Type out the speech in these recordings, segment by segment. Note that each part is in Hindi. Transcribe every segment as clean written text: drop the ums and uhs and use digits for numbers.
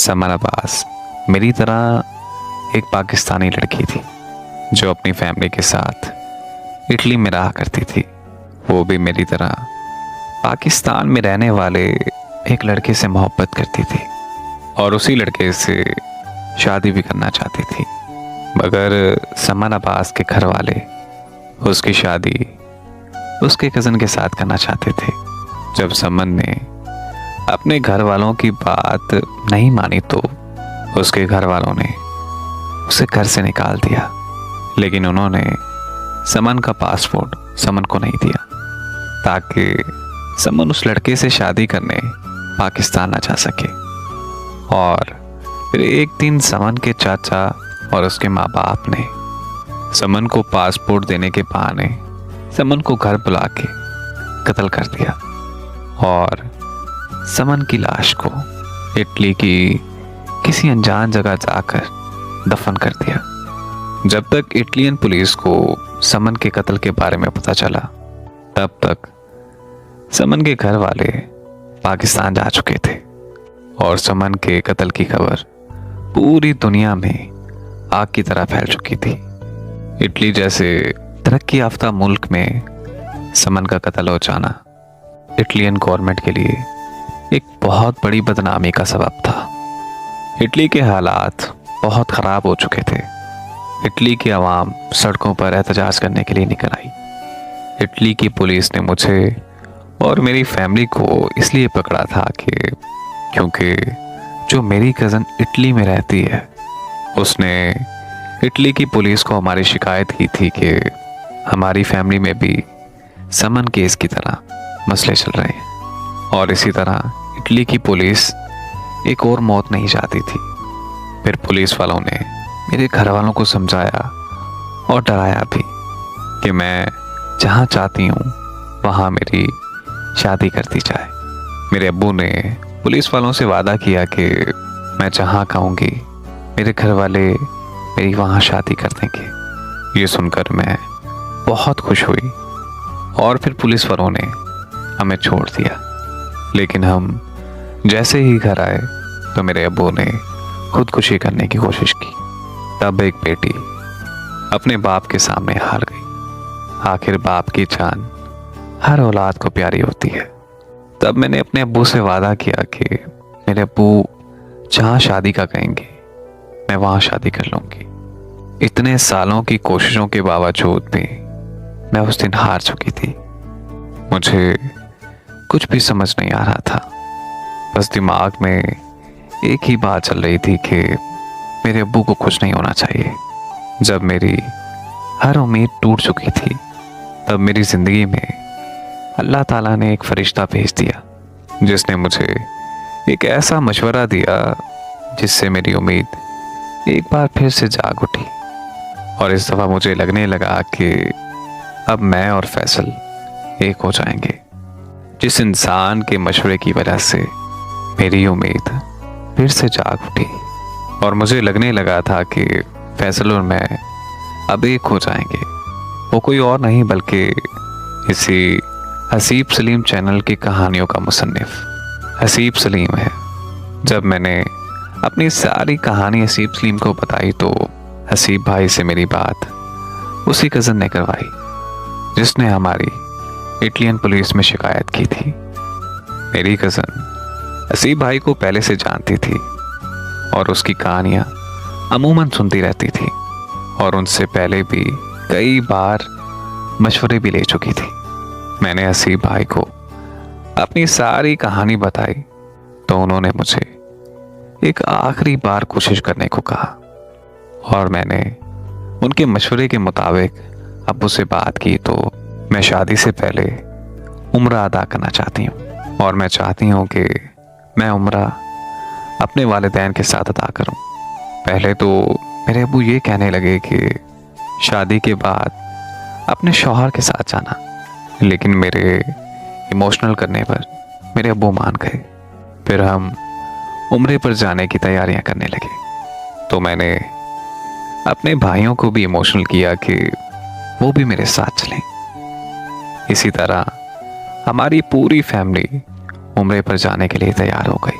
समन अब्बास मेरी तरह एक पाकिस्तानी लड़की थी जो अपनी फैमिली के साथ इटली में रहा करती थी। वो भी मेरी तरह पाकिस्तान में रहने वाले एक लड़के से मोहब्बत करती थी और उसी लड़के से शादी भी करना चाहती थी, मगर समन अब्बास के घर वाले उसकी शादी उसके कज़न के साथ करना चाहते थे। जब समन ने अपने घर वालों की बात नहीं मानी तो उसके घर वालों ने उसे घर से निकाल दिया, लेकिन उन्होंने समन का पासपोर्ट समन को नहीं दिया ताकि समन उस लड़के से शादी करने पाकिस्तान ना जा सके। और फिर एक दिन समन के चाचा और उसके माँ बाप ने समन को पासपोर्ट देने के बहाने समन को घर बुला के कत्ल कर दिया और समन की लाश को इटली की किसी अनजान जगह जाकर दफन कर दिया। जब तक इटलियन पुलिस को समन के कत्ल के बारे में पता चला, तब तक समन के घर वाले पाकिस्तान जा चुके थे और समन के कत्ल की खबर पूरी दुनिया में आग की तरह फैल चुकी थी। इटली जैसे तरक्की याफ्ता मुल्क में समन का कत्ल हो जाना इटलियन गवर्नमेंट के लिए एक बहुत बड़ी बदनामी का सबब था। इटली के हालात बहुत ख़राब हो चुके थे। इटली की आवाम सड़कों पर एहतजाज करने के लिए निकल आई। इटली की पुलिस ने मुझे और मेरी फैमिली को इसलिए पकड़ा था क्योंकि जो मेरी कज़न इटली में रहती है उसने इटली की पुलिस को हमारी शिकायत की थी कि हमारी फैमिली में भी समन केस की तरह मसले चल रहे हैं और इसी तरह इटली की पुलिस एक और मौत नहीं चाहती थी। फिर पुलिस वालों ने मेरे घर वालों को समझाया और डराया भी कि मैं जहाँ चाहती हूँ वहाँ मेरी शादी कर दी जाए। मेरे अब्बू ने पुलिस वालों से वादा किया कि मैं जहाँ कहूँगी मेरे घर वाले मेरी वहाँ शादी कर देंगे। ये सुनकर मैं बहुत खुश हुई और फिर पुलिस वालों ने हमें छोड़ दिया। लेकिन हम जैसे ही घर आए तो मेरे अब्बू ने खुदकुशी करने की कोशिश की। तब एक बेटी अपने बाप के सामने हार गई। आखिर बाप की जान हर औलाद को प्यारी होती है। तब मैंने अपने अब्बू से वादा किया कि मेरे अब्बू जहाँ शादी का कहेंगे मैं वहाँ शादी कर लूँगी। इतने सालों की कोशिशों के बावजूद भी मैं उस दिन हार चुकी थी। मुझे कुछ भी समझ नहीं आ रहा था। बस दिमाग में एक ही बात चल रही थी कि मेरे अब्बू को कुछ नहीं होना चाहिए। जब मेरी हर उम्मीद टूट चुकी थी तब मेरी ज़िंदगी में अल्लाह ताला ने एक फ़रिश्ता भेज दिया जिसने मुझे एक ऐसा मशवरा दिया जिससे मेरी उम्मीद एक बार फिर से जाग उठी। और इस दफ़ा मुझे लगने लगा कि अब मैं और फैसल एक हो जाएंगे। जिस इंसान के मशवरे की वजह से मेरी उम्मीद फिर से जाग उठी और मुझे लगने लगा था कि फैसल और मैं अब एक हो जाएंगे, वो कोई और नहीं बल्कि इसी हसीब सलीम चैनल की कहानियों का मुसन्निफ हसीब सलीम है। जब मैंने अपनी सारी कहानी हसीब सलीम को बताई तो हसीब भाई से मेरी बात उसी कज़न ने करवाई जिसने हमारी इटलियन पुलिस में शिकायत की थी। मेरी कज़न हसीब भाई को पहले से जानती थी और उसकी कहानियाँ अमूमन सुनती रहती थी और उनसे पहले भी कई बार मशवरे भी ले चुकी थी। मैंने हसीब भाई को अपनी सारी कहानी बताई तो उन्होंने मुझे एक आखिरी बार कोशिश करने को कहा और मैंने उनके मशवरे के मुताबिक अब्बू से बात की तो मैं शादी से पहले उम्रा अदा करना चाहती हूँ और मैं चाहती हूँ कि मैं उम्रा अपने वालिदैन के साथ अदा करूँ। पहले तो मेरे अब्बू ये कहने लगे कि शादी के बाद अपने शौहर के साथ जाना, लेकिन मेरे इमोशनल करने पर मेरे अब्बू मान गए। फिर हम उम्रे पर जाने की तैयारियां करने लगे तो मैंने अपने भाइयों को भी इमोशनल किया कि वो भी मेरे साथ चलें। इसी तरह हमारी पूरी फैमिली उम्रे पर जाने के लिए तैयार हो गई।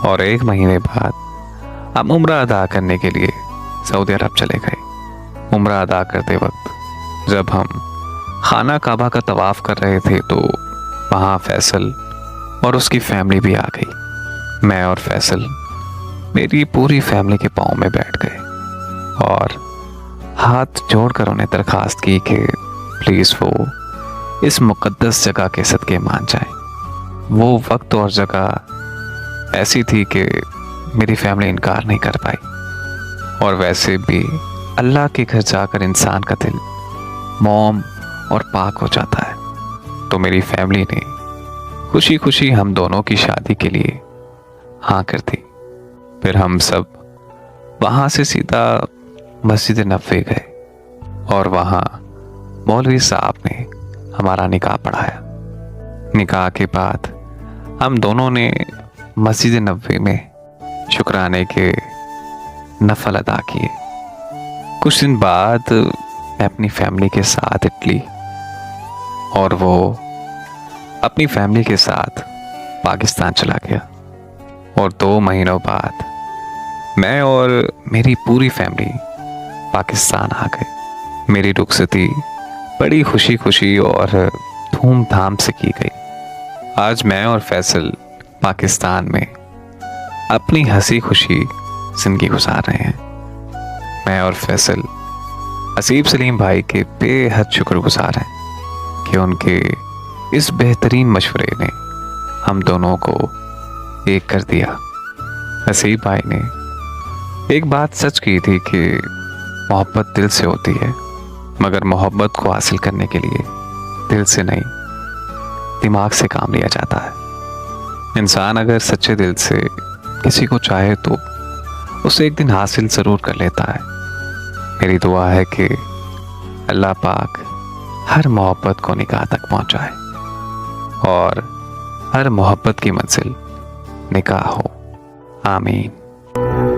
और 1 महीने बाद हम उम्रा अदा करने के लिए सऊदी अरब चले गए। उम्रा अदा करते वक्त जब हम खाना काबा का तवाफ कर रहे थे तो वहाँ फैसल और उसकी फैमिली भी आ गई। मैं और फैसल मेरी पूरी फैमिली के पाँव में बैठ गए और हाथ जोड़कर उन्हें दरखास्त की कि प्लीज़ वो इस मुक़द्दस जगह के सदक़े मान जाएं। वो वक्त और जगह ऐसी थी कि मेरी फैमिली इनकार नहीं कर पाई। और वैसे भी अल्लाह के घर जाकर इंसान का दिल मौम और पाक हो जाता है। तो मेरी फैमिली ने खुशी खुशी हम दोनों की शादी के लिए हाँ कर दी। फिर हम सब वहाँ से सीधा मस्जिद नबवी गए और वहाँ मौलवी साहब ने हमारा निकाह पढ़ाया। निकाह के बाद हम दोनों ने मस्जिद नबवी में शुक्राने के नफल अदा किए। कुछ दिन बाद मैं अपनी फैमिली के साथ इटली और वो अपनी फैमिली के साथ पाकिस्तान चला गया। और 2 महीनों बाद मैं और मेरी पूरी फैमिली पाकिस्तान आ गए। मेरी रुखसती बड़ी खुशी खुशी और धूमधाम से की गई। आज मैं और फैसल पाकिस्तान में अपनी हंसी खुशी जिंदगी गुजार रहे हैं। मैं और फैसल हसीब सलीम भाई के बेहद शुक्रगुजार हैं कि उनके इस बेहतरीन मशवरे ने हम दोनों को एक कर दिया। हसीब भाई ने एक बात सच की थी कि मोहब्बत दिल से होती है, मगर मोहब्बत को हासिल करने के लिए दिल से नहीं दिमाग से काम लिया जाता है। इंसान अगर सच्चे दिल से किसी को चाहे तो उसे एक दिन हासिल ज़रूर कर लेता है। मेरी दुआ है कि अल्लाह पाक हर मोहब्बत को निकाह तक पहुंचाए और हर मोहब्बत की मंजिल निकाह हो। आमीन।